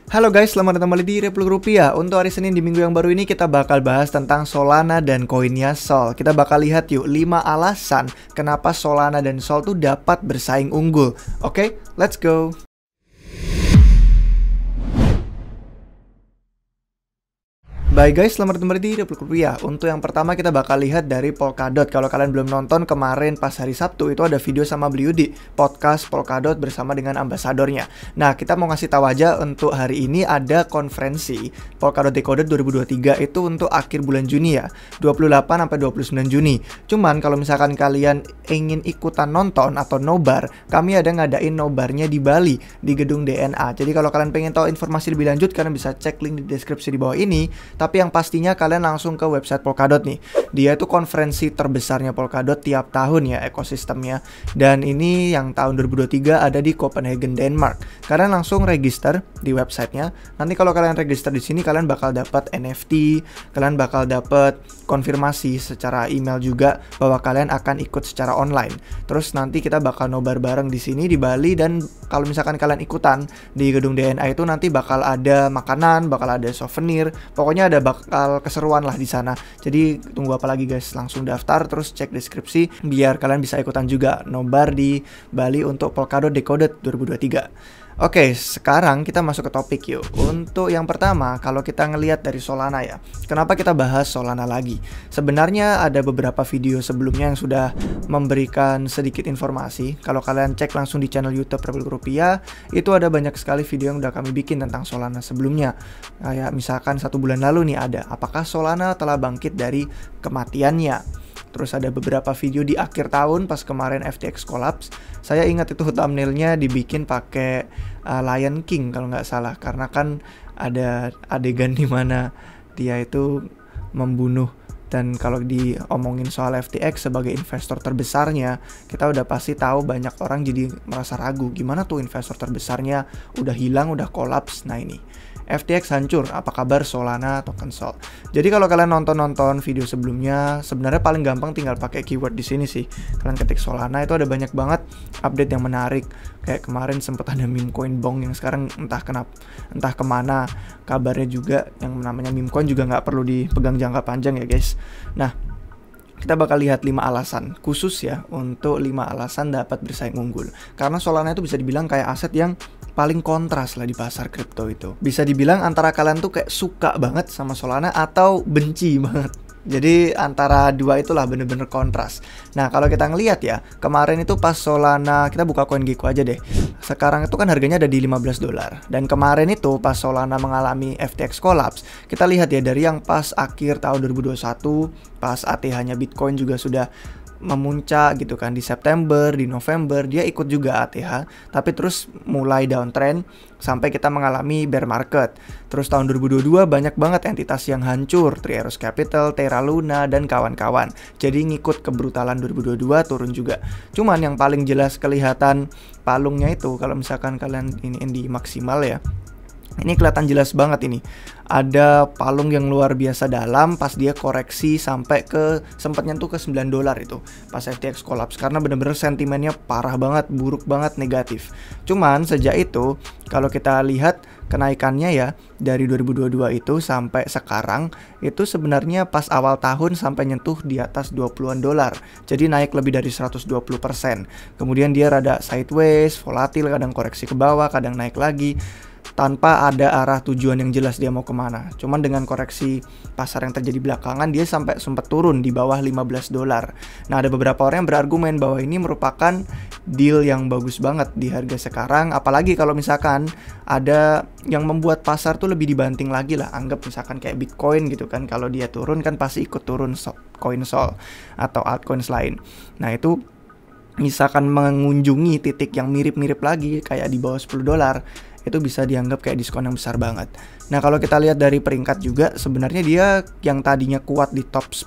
Halo guys, selamat datang kembali di Repluk Rupiah. Untuk hari Senin di minggu yang baru ini kita bakal bahas tentang Solana dan koinnya Sol. Kita bakal lihat yuk 5 alasan kenapa Solana dan Sol tuh dapat bersaing unggul. Oke, let's go. Baik guys, selamat datang kembali di Repluk Rupiah. Untuk yang pertama kita bakal lihat dari Polkadot. Kalau kalian belum nonton kemarin pas hari Sabtu itu ada video sama beliau di podcast Polkadot bersama dengan ambasadornya. Nah, kita mau ngasih tahu aja untuk hari ini ada konferensi Polkadot Decoded 2023 itu untuk akhir bulan Juni ya, 28 sampai 29 Juni. Cuman kalau misalkan kalian ingin ikutan nonton atau nobar, kami ada ngadain nobarnya di Bali di gedung DNA. Jadi kalau kalian pengen tahu informasi lebih lanjut, kalian bisa cek link di deskripsi di bawah ini. Tapi yang pastinya kalian langsung ke website Polkadot nih. Dia itu konferensi terbesarnya Polkadot tiap tahun ya ekosistemnya. Dan ini yang tahun 2023 ada di Copenhagen, Denmark. Kalian langsung register di websitenya. Nanti kalau kalian register di sini kalian bakal dapat NFT, kalian bakal dapat konfirmasi secara email juga bahwa kalian akan ikut secara online. Terus nanti kita bakal nobar bareng di sini di Bali, dan kalau misalkan kalian ikutan di gedung DNA itu nanti bakal ada makanan, bakal ada souvenir. Pokoknya ada bakal keseruan lah di sana. Jadi tunggu apa lagi guys, langsung daftar terus cek deskripsi biar kalian bisa ikutan juga nobar di Bali untuk Polkadot Decoded 2023. Oke, sekarang kita masuk ke topik yuk. Untuk yang pertama, kalau kita ngelihat dari Solana ya, kenapa kita bahas Solana lagi? Sebenarnya ada beberapa video sebelumnya yang sudah memberikan sedikit informasi. Kalau kalian cek langsung di channel YouTube Repluk Rupiah, itu ada banyak sekali video yang udah kami bikin tentang Solana sebelumnya. Kayak misalkan 1 bulan lalu nih ada, apakah Solana telah bangkit dari kematiannya? Terus ada beberapa video di akhir tahun pas kemarin FTX collapse. Saya ingat itu thumbnailnya dibikin pakai Lion King kalau nggak salah, karena kan ada adegan di mana dia itu membunuh. Dan kalau diomongin soal FTX sebagai investor terbesarnya, kita udah pasti tahu banyak orang jadi merasa ragu, gimana tuh investor terbesarnya udah hilang, udah collapse. Nah ini FTX hancur, apa kabar Solana token Sol? Jadi kalau kalian nonton video sebelumnya, sebenarnya paling gampang tinggal pakai keyword di sini sih. Kalian ketik Solana, itu ada banyak banget update yang menarik. Kayak kemarin sempat ada meme coin Bong yang sekarang entah kemana kabarnya juga. Yang namanya meme coin juga nggak perlu dipegang jangka panjang ya guys. Nah, kita bakal lihat 5 alasan khusus ya, untuk 5 alasan dapat bersaing unggul. Karena Solana itu bisa dibilang kayak aset yang paling kontras lah di pasar kripto itu. Bisa dibilang antara kalian tuh kayak suka banget sama Solana atau benci banget. Jadi antara dua itulah bener-bener kontras. Nah kalau kita ngelihat ya, kemarin itu pas Solana, kita buka CoinGecko aja deh. Sekarang itu kan harganya ada di $15. Dan kemarin itu pas Solana mengalami FTX collapse, kita lihat ya dari yang pas akhir tahun 2021, pas ATH-nya Bitcoin juga sudah memuncak gitu kan di September, di November dia ikut juga ATH, tapi terus mulai downtrend sampai kita mengalami bear market. Terus tahun 2022 banyak banget entitas yang hancur, Three Arrows Capital, Terra Luna dan kawan-kawan. Jadi ngikut kebrutalan 2022 turun juga. Cuman yang paling jelas kelihatan palungnya itu kalau misalkan kalian ini di maksimal ya. Ini kelihatan jelas banget ini. Ada palung yang luar biasa dalam pas dia koreksi sampai ke sempat nyentuh ke $9 itu pas FTX collapse, karena bener-bener sentimennya parah banget, buruk banget, negatif. Cuman sejak itu kalau kita lihat kenaikannya ya dari 2022 itu sampai sekarang itu sebenarnya pas awal tahun sampai nyentuh di atas $20-an. Jadi naik lebih dari 120%. Kemudian dia rada sideways, volatil, kadang koreksi ke bawah, kadang naik lagi, tanpa ada arah tujuan yang jelas dia mau kemana. Cuman dengan koreksi pasar yang terjadi belakangan, dia sampai sempat turun di bawah $15. Nah ada beberapa orang yang berargumen bahwa ini merupakan deal yang bagus banget di harga sekarang. Apalagi kalau misalkan ada yang membuat pasar tuh lebih dibanting lagi lah. Anggap misalkan kayak Bitcoin gitu kan, kalau dia turun kan pasti ikut turun coin Sol atau altcoins lain. Nah itu misalkan mengunjungi titik yang mirip-mirip lagi kayak di bawah $10, itu bisa dianggap kayak diskon yang besar banget. Nah kalau kita lihat dari peringkat juga, sebenarnya dia yang tadinya kuat di top 10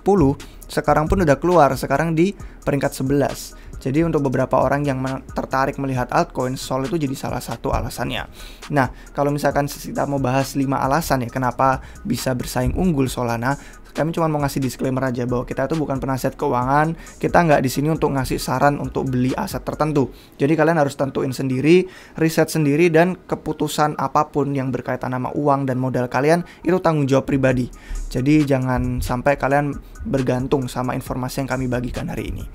sekarang pun udah keluar, sekarang di peringkat 11. Jadi untuk beberapa orang yang tertarik melihat altcoin, Sol itu jadi salah satu alasannya. Nah, kalau misalkan kita mau bahas 5 alasan ya kenapa bisa bersaing unggul Solana, kami cuma mau ngasih disclaimer aja bahwa kita itu bukan penasihat keuangan, kita nggak di sini untuk ngasih saran untuk beli aset tertentu. Jadi kalian harus tentuin sendiri, riset sendiri, dan keputusan apapun yang berkaitan sama uang dan modal kalian itu tanggung jawab pribadi. Jadi jangan sampai kalian bergantung sama informasi yang kami bagikan hari ini.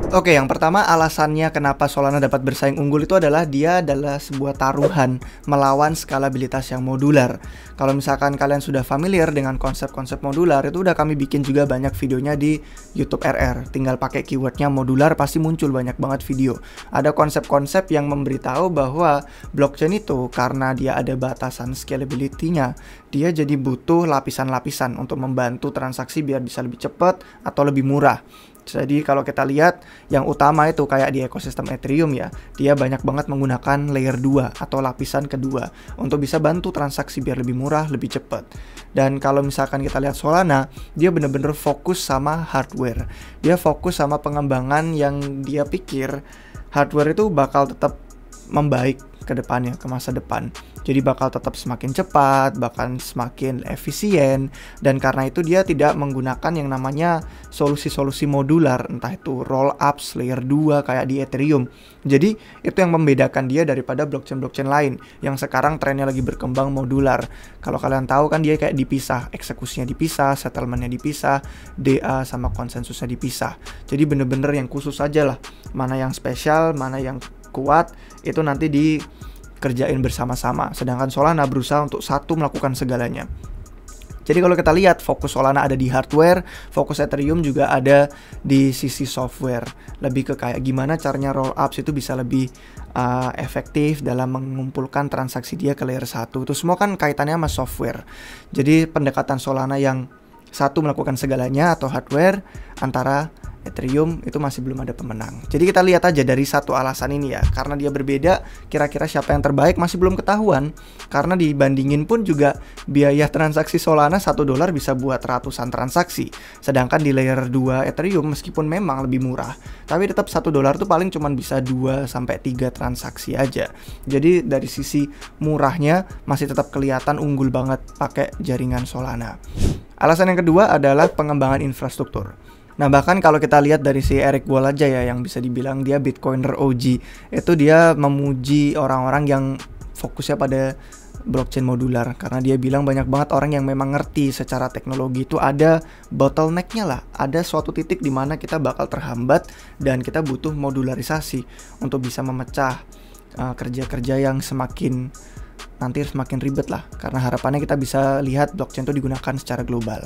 Oke, yang pertama alasannya kenapa Solana dapat bersaing unggul itu adalah dia adalah sebuah taruhan melawan skalabilitas yang modular. Kalau misalkan kalian sudah familiar dengan konsep-konsep modular, itu udah kami bikin juga banyak videonya di YouTube RR. Tinggal pakai keywordnya modular, pasti muncul banyak banget video. Ada konsep-konsep yang memberitahu bahwa blockchain itu karena dia ada batasan scalability-nya, dia jadi butuh lapisan-lapisan untuk membantu transaksi biar bisa lebih cepat atau lebih murah. Jadi kalau kita lihat yang utama itu kayak di ekosistem Ethereum ya, dia banyak banget menggunakan layer 2 atau lapisan kedua untuk bisa bantu transaksi biar lebih murah, lebih cepat. Dan kalau misalkan kita lihat Solana, dia bener-bener fokus sama hardware. Dia fokus sama pengembangan yang dia pikir hardware itu bakal tetap membaik ke depannya, ke masa depan. Jadi bakal tetap semakin cepat, bahkan semakin efisien, dan karena itu dia tidak menggunakan yang namanya solusi-solusi modular, entah itu roll-ups, layer 2 kayak di Ethereum. Jadi itu yang membedakan dia daripada blockchain-blockchain lain yang sekarang trennya lagi berkembang modular. Kalau kalian tahu kan dia kayak dipisah, eksekusinya dipisah, settlementnya dipisah, DA sama konsensusnya dipisah. Jadi bener-bener yang khusus aja lah, mana yang spesial, mana yang kuat, itu nanti dikerjain bersama-sama. Sedangkan Solana berusaha untuk satu melakukan segalanya. Jadi kalau kita lihat fokus Solana ada di hardware, fokus Ethereum juga ada di sisi software. Lebih ke kayak gimana caranya roll-ups itu bisa lebih efektif dalam mengumpulkan transaksi dia ke layer 1. Itu semua kan kaitannya sama software. Jadi pendekatan Solana yang satu melakukan segalanya atau hardware, antara Ethereum itu masih belum ada pemenang. Jadi kita lihat aja dari satu alasan ini ya, karena dia berbeda, kira-kira siapa yang terbaik masih belum ketahuan. Karena dibandingin pun juga biaya transaksi Solana $1 bisa buat ratusan transaksi. Sedangkan di layer 2 Ethereum meskipun memang lebih murah, tapi tetap $1 tuh paling cuma bisa 2-3 transaksi aja. Jadi dari sisi murahnya masih tetap kelihatan unggul banget pakai jaringan Solana. Alasan yang kedua adalah pengembangan infrastruktur. Nah bahkan kalau kita lihat dari si Eric Wall aja ya, yang bisa dibilang dia Bitcoiner OG, itu dia memuji orang-orang yang fokusnya pada blockchain modular, karena dia bilang banyak banget orang yang memang ngerti secara teknologi itu ada bottleneck-nya lah, ada suatu titik di mana kita bakal terhambat dan kita butuh modularisasi untuk bisa memecah kerja-kerja yang nanti semakin ribet lah, karena harapannya kita bisa lihat blockchain itu digunakan secara global.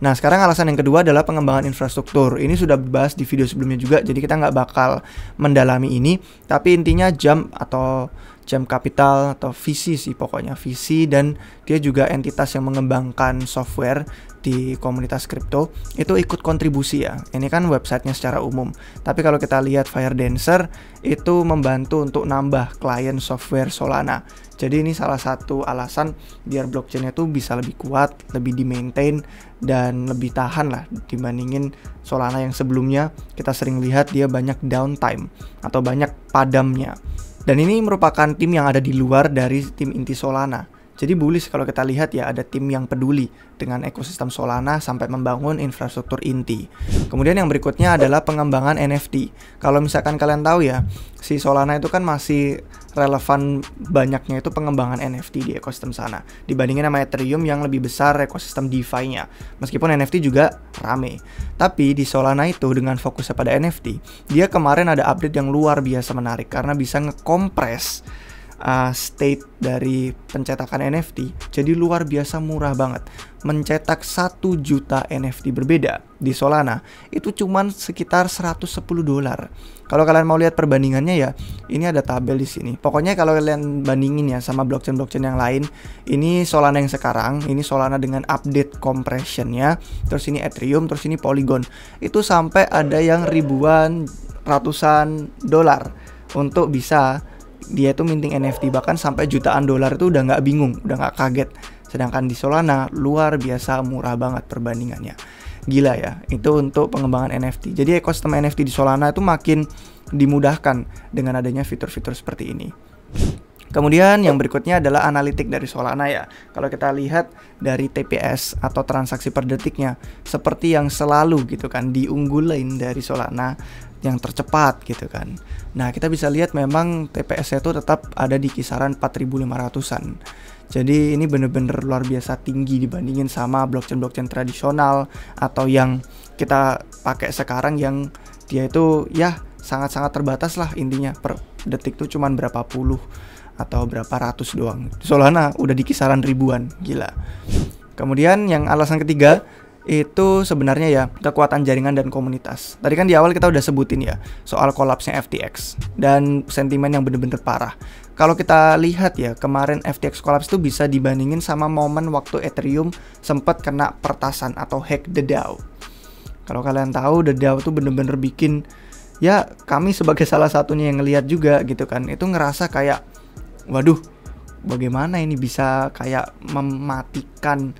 Nah sekarang alasan yang kedua adalah pengembangan infrastruktur. Ini sudah dibahas di video sebelumnya juga, jadi kita nggak bakal mendalami ini, tapi intinya Jump Capital atau VC sih pokoknya, VC, dan dia juga entitas yang mengembangkan software di komunitas kripto, itu ikut kontribusi ya. Ini kan websitenya secara umum, tapi kalau kita lihat Firedancer itu membantu untuk nambah klien software Solana. Jadi ini salah satu alasan biar blockchainnya tuh bisa lebih kuat, lebih di-maintain, dan lebih tahan lah dibandingin Solana yang sebelumnya. Kita sering lihat dia banyak downtime atau banyak padamnya. Dan ini merupakan tim yang ada di luar dari tim inti Solana. Jadi bullish kalau kita lihat ya, ada tim yang peduli dengan ekosistem Solana sampai membangun infrastruktur inti. Kemudian yang berikutnya adalah pengembangan NFT. Kalau misalkan kalian tahu ya, si Solana itu kan masih relevan banyaknya itu pengembangan NFT di ekosistem sana, dibandingin sama Ethereum yang lebih besar ekosistem DeFi-nya. Meskipun NFT juga rame, tapi di Solana itu dengan fokusnya pada NFT, dia kemarin ada update yang luar biasa menarik karena bisa ngekompres state dari pencetakan NFT jadi luar biasa murah banget. Mencetak 1 juta NFT berbeda di Solana itu cuman sekitar $110. Kalau kalian mau lihat perbandingannya ya, ini ada tabel di sini. Pokoknya kalau kalian bandingin ya sama blockchain-blockchain yang lain, ini Solana yang sekarang, ini Solana dengan update compressionnya, terus ini Ethereum, terus ini Polygon, itu sampai ada yang ribuan, ratusan dolar untuk bisa dia tuh minting NFT, bahkan sampai jutaan dolar itu udah nggak bingung, udah nggak kaget. Sedangkan di Solana luar biasa murah banget perbandingannya. Gila ya, itu untuk pengembangan NFT. Jadi ekosistem NFT di Solana itu makin dimudahkan dengan adanya fitur-fitur seperti ini. Kemudian yang berikutnya adalah analitik dari Solana ya. Kalau kita lihat dari TPS atau transaksi per detiknya, seperti yang selalu gitu kan diunggulin dari Solana yang tercepat gitu kan. Nah, kita bisa lihat memang TPS-nya itu tetap ada di kisaran 4.500-an. Jadi ini bener-bener luar biasa tinggi dibandingin sama blockchain-blockchain tradisional atau yang kita pakai sekarang yang dia itu ya sangat-sangat terbatas lah intinya, per detik tuh cuman berapa puluh atau berapa ratus doang. Solana udah di kisaran ribuan, gila. Kemudian yang alasan ketiga itu sebenarnya ya kekuatan jaringan dan komunitas. Tadi kan di awal kita udah sebutin ya soal kolapsnya FTX dan sentimen yang bener-bener parah. Kalau kita lihat ya kemarin FTX kolaps itu bisa dibandingin sama momen waktu Ethereum sempat kena pertasan atau hack the DAO. Kalau kalian tahu the DAO tuh bener-bener bikin ya kami sebagai salah satunya yang ngelihat juga gitu kan, itu ngerasa kayak waduh, bagaimana ini bisa kayak mematikan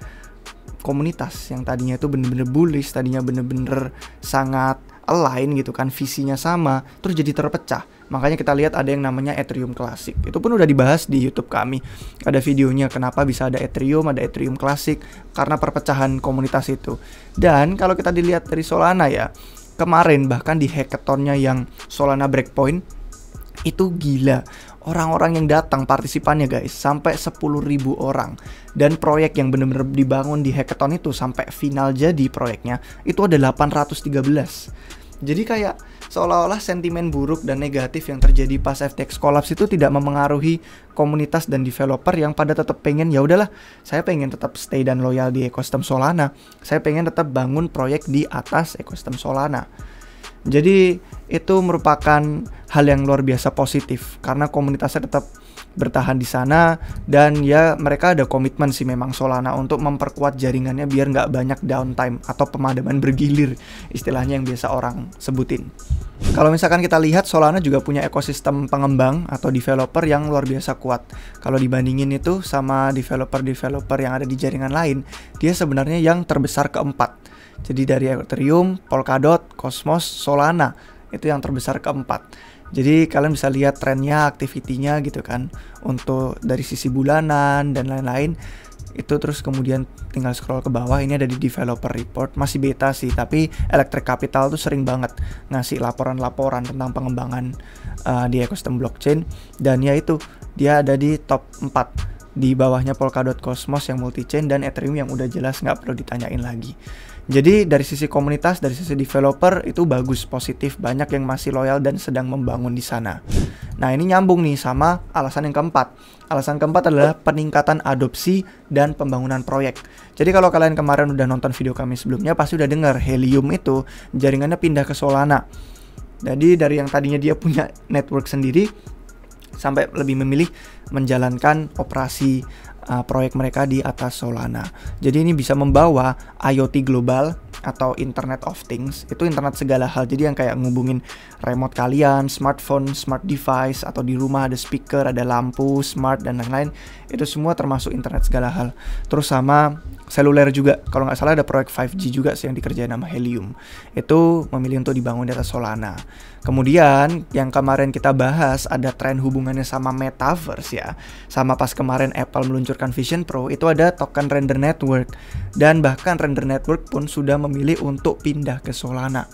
komunitas yang tadinya itu bener-bener bullish, tadinya bener-bener sangat align gitu kan, visinya sama, terus jadi terpecah. Makanya kita lihat ada yang namanya Ethereum Classic. Itu pun udah dibahas di YouTube kami. Ada videonya kenapa bisa ada Ethereum Classic, karena perpecahan komunitas itu. Dan kalau kita dilihat dari Solana ya, kemarin bahkan di hackathonnya yang Solana Breakpoint, itu gila. Orang-orang yang datang partisipannya guys sampai 10.000 orang. Dan proyek yang benar-benar dibangun di hackathon itu sampai final jadi proyeknya itu ada 813. Jadi kayak seolah-olah sentimen buruk dan negatif yang terjadi pas FTX collapse itu tidak memengaruhi komunitas dan developer yang pada tetap pengen ya udahlah, saya pengen tetap stay dan loyal di ekosistem Solana. Saya pengen tetap bangun proyek di atas ekosistem Solana. Jadi itu merupakan hal yang luar biasa positif karena komunitasnya tetap bertahan di sana dan ya mereka ada komitmen sih memang Solana untuk memperkuat jaringannya biar nggak banyak downtime atau pemadaman bergilir, istilahnya yang biasa orang sebutin. Kalau misalkan kita lihat Solana juga punya ekosistem pengembang atau developer yang luar biasa kuat. Kalau dibandingin itu sama developer-developer yang ada di jaringan lain, dia sebenarnya yang terbesar keempat. Jadi dari Ethereum, Polkadot, Cosmos, Solana itu yang terbesar keempat. Jadi kalian bisa lihat trennya, aktivitinya gitu kan, untuk dari sisi bulanan dan lain-lain. Itu terus kemudian tinggal scroll ke bawah, ini ada di developer report, masih beta sih, tapi Electric Capital tuh sering banget ngasih laporan-laporan tentang pengembangan di ekosistem blockchain. Dan ya itu, dia ada di top 4. Di bawahnya Polkadot, Cosmos yang multi-chain, dan Ethereum yang udah jelas nggak perlu ditanyain lagi. Jadi dari sisi komunitas, dari sisi developer itu bagus, positif, banyak yang masih loyal dan sedang membangun di sana. Nah ini nyambung nih sama alasan yang keempat. Alasan keempat adalah peningkatan adopsi dan pembangunan proyek. Jadi kalau kalian kemarin udah nonton video kami sebelumnya pasti udah dengar Helium itu jaringannya pindah ke Solana. Jadi dari yang tadinya dia punya network sendiri sampai lebih memilih menjalankan operasi proyek mereka di atas Solana. Jadi ini bisa membawa IoT global atau Internet of Things, itu internet segala hal. Jadi yang kayak ngubungin remote kalian, smartphone, smart device, atau di rumah ada speaker, ada lampu, smart, dan lain-lain. Itu semua termasuk internet segala hal. Terus sama seluler juga, kalau nggak salah ada proyek 5G juga sih yang dikerjain sama Helium. Itu memilih untuk dibangun di atas Solana. Kemudian yang kemarin kita bahas ada tren hubungannya sama Metaverse ya. Sama pas kemarin Apple meluncurkan Vision Pro, itu ada token Render Network. Dan bahkan Render Network pun sudah memilih untuk pindah ke Solana.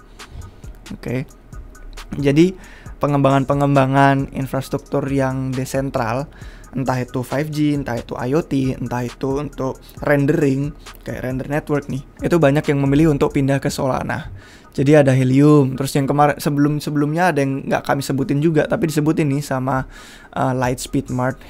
Oke. Jadi pengembangan-pengembangan infrastruktur yang desentral, entah itu 5G, entah itu IoT, entah itu untuk rendering kayak Render Network nih, itu banyak yang memilih untuk pindah ke Solana. Jadi ada Helium, terus yang kemarin sebelumnya ada yang nggak kami sebutin juga, tapi disebutin nih sama Lightspeed Mart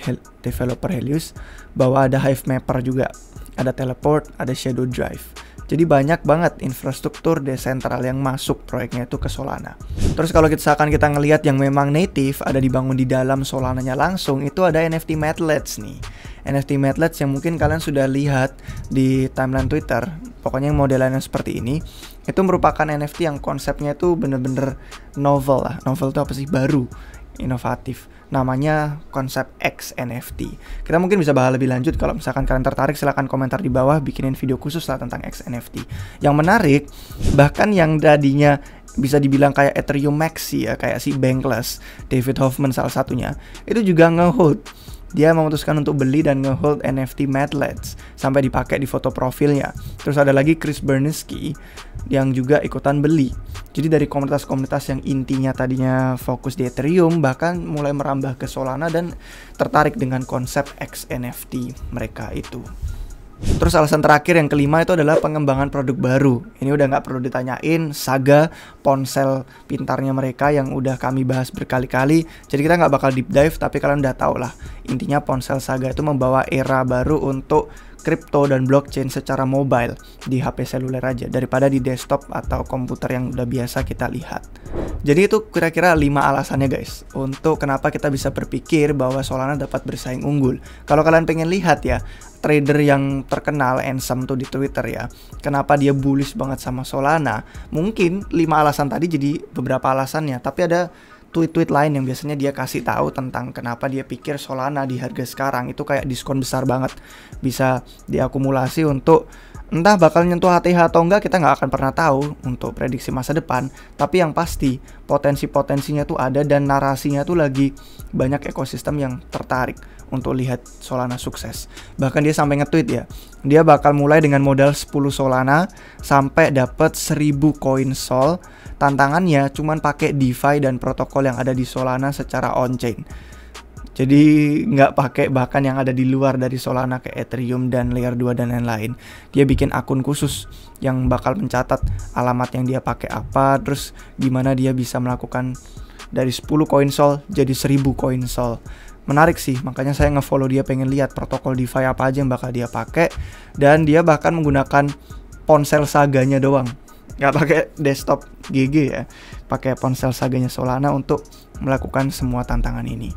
developer Helios, bahwa ada Hive Mapper juga, ada Teleport, ada Shadow Drive. Jadi banyak banget infrastruktur desentral yang masuk proyeknya itu ke Solana. Terus kalau misalkan kita ngelihat yang memang native ada dibangun di dalam Solananya langsung, itu ada NFT Madlets nih. NFT Madlets yang mungkin kalian sudah lihat di timeline Twitter. Pokoknya yang modelannya seperti ini. Itu merupakan NFT yang konsepnya itu bener-bener novel lah. Novel itu apa sih? Baru, inovatif. Namanya konsep X NFT. Kita mungkin bisa bahas lebih lanjut. Kalau misalkan kalian tertarik, silahkan komentar di bawah, bikinin video khusus lah tentang X NFT. Yang menarik, bahkan yang tadinya bisa dibilang kayak Ethereum Maxi ya, kayak si Bankless, David Hoffman salah satunya, itu juga nge-hold dia memutuskan untuk beli dan ngehold NFT Madlets sampai dipakai di foto profilnya. Terus ada lagi Chris Bernesky yang juga ikutan beli. Jadi dari komunitas-komunitas yang intinya tadinya fokus di Ethereum bahkan mulai merambah ke Solana dan tertarik dengan konsep XNFT mereka itu. Terus alasan terakhir yang kelima itu adalah pengembangan produk baru. Ini udah nggak perlu ditanyain, Saga, ponsel pintarnya mereka yang udah kami bahas berkali-kali. Jadi kita nggak bakal deep dive, tapi kalian udah tau lah. Intinya ponsel Saga itu membawa era baru untuk kripto dan blockchain secara mobile di HP seluler aja daripada di desktop atau komputer yang udah biasa kita lihat. Jadi itu kira-kira 5 alasannya guys untuk kenapa kita bisa berpikir bahwa Solana dapat bersaing unggul. Kalau kalian pengen lihat ya, trader yang terkenal Ansem tuh di Twitter ya, kenapa dia bullish banget sama Solana, mungkin 5 alasan tadi jadi beberapa alasannya, tapi ada tweet-tweet lain yang biasanya dia kasih tahu tentang kenapa dia pikir Solana di harga sekarang itu kayak diskon besar banget, bisa diakumulasi untuk entah bakal nyentuh HTH atau enggak, kita nggak akan pernah tahu untuk prediksi masa depan. Tapi yang pasti potensi-potensinya tuh ada dan narasinya tuh lagi banyak ekosistem yang tertarik untuk lihat Solana sukses. Bahkan dia sampai nge-tweet ya, dia bakal mulai dengan modal 10 Solana sampai dapat 1000 koin Sol. Tantangannya cuman pakai DeFi dan protokol yang ada di Solana secara on-chain. Jadi nggak pakai bahkan yang ada di luar dari Solana kayak Ethereum dan Layer 2 dan lain-lain. Dia bikin akun khusus yang bakal mencatat alamat yang dia pakai apa, terus gimana dia bisa melakukan dari 10 koin Sol jadi 1000 koin Sol. Menarik sih, makanya saya nge-follow dia, pengen lihat protokol DeFi apa aja yang bakal dia pakai. Dan dia bahkan menggunakan ponsel Saganya doang, nggak pakai desktop GG ya, pakai ponsel Saganya Solana untuk melakukan semua tantangan ini.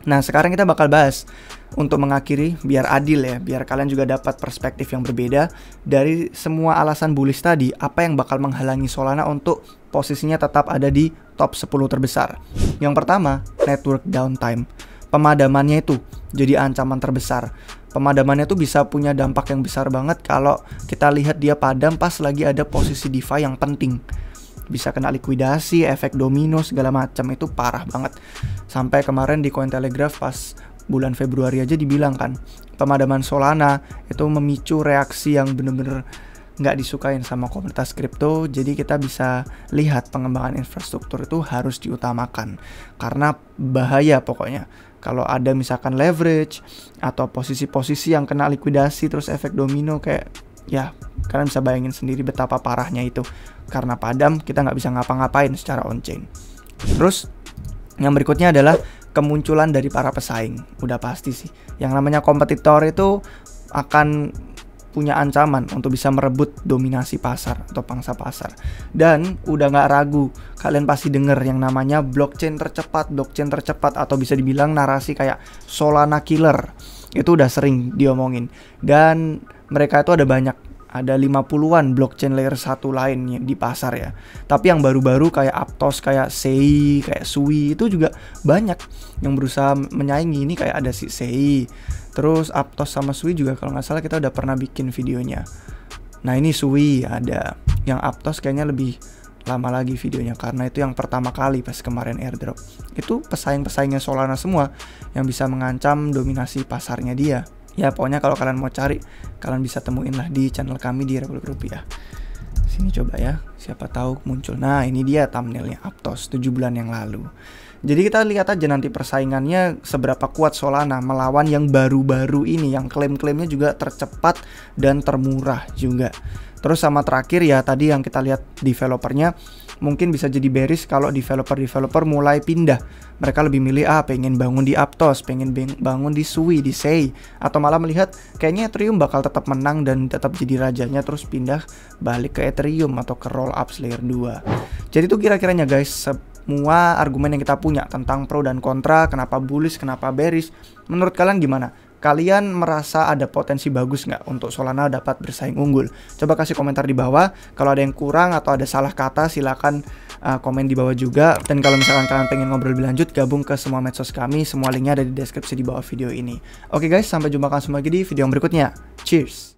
Nah sekarang kita bakal bahas untuk mengakhiri biar adil ya, biar kalian juga dapat perspektif yang berbeda dari semua alasan bullish tadi, apa yang bakal menghalangi Solana untuk posisinya tetap ada di top 10 terbesar. Yang pertama, network downtime. Pemadamannya itu jadi ancaman terbesar. Pemadamannya tuh bisa punya dampak yang besar banget kalau kita lihat dia padam pas lagi ada posisi DeFi yang penting. Bisa kena likuidasi, efek domino segala macam, itu parah banget. Sampai kemarin di Cointelegraph pas bulan Februari aja dibilang kan, pemadaman Solana itu memicu reaksi yang bener-bener nggak disukain sama komunitas kripto. Jadi kita bisa lihat pengembangan infrastruktur itu harus diutamakan karena bahaya pokoknya. Kalau ada misalkan leverage atau posisi-posisi yang kena likuidasi terus efek domino kayak ya kalian bisa bayangin sendiri betapa parahnya itu. Karena padam kita nggak bisa ngapa-ngapain secara on-chain. Terus yang berikutnya adalah kemunculan dari para pesaing. Udah pasti sih, yang namanya kompetitor itu akan punya ancaman untuk bisa merebut dominasi pasar atau pangsa pasar. Dan udah nggak ragu, kalian pasti denger yang namanya blockchain tercepat atau bisa dibilang narasi kayak Solana killer. Itu udah sering diomongin. Dan mereka itu ada banyak, ada 50-an blockchain layer 1 lain di pasar ya. Tapi yang baru-baru kayak Aptos, kayak Sei, kayak Sui itu juga banyak yang berusaha menyaingi. Ini kayak ada si Sei, terus Aptos sama Sui juga kalau nggak salah kita udah pernah bikin videonya. Nah ini Sui ada, yang Aptos kayaknya lebih lama lagi videonya karena itu yang pertama kali pas kemarin airdrop. Itu pesaing-pesaingnya Solana semua yang bisa mengancam dominasi pasarnya dia. Ya pokoknya kalau kalian mau cari, kalian bisa temuin lah di channel kami di Republik Rupiah. Sini coba ya, siapa tahu muncul. Nah ini dia thumbnailnya Aptos 7 bulan yang lalu. Jadi kita lihat aja nanti persaingannya seberapa kuat Solana melawan yang baru-baru ini, yang klaim-klaimnya juga tercepat dan termurah juga. Terus sama terakhir ya tadi yang kita lihat developernya, mungkin bisa jadi bearish kalau developer mulai pindah. Mereka lebih milih pengen bangun di Aptos, pengen bangun di Sui, di Sei, atau malah melihat kayaknya Ethereum bakal tetap menang dan tetap jadi rajanya, terus pindah balik ke Ethereum atau ke rollups layer 2. Jadi itu kira-kiranya guys semua argumen yang kita punya tentang pro dan kontra, kenapa bullish, kenapa bearish. Menurut kalian gimana? Kalian merasa ada potensi bagus nggak untuk Solana dapat bersaing unggul? Coba kasih komentar di bawah. Kalau ada yang kurang atau ada salah kata, silakan komen di bawah juga. Dan kalau misalkan kalian pengen ngobrol lebih lanjut, gabung ke semua medsos kami. Semua linknya ada di deskripsi di bawah video ini. Oke guys, sampai jumpa kalian semua lagi di video yang berikutnya. Cheers!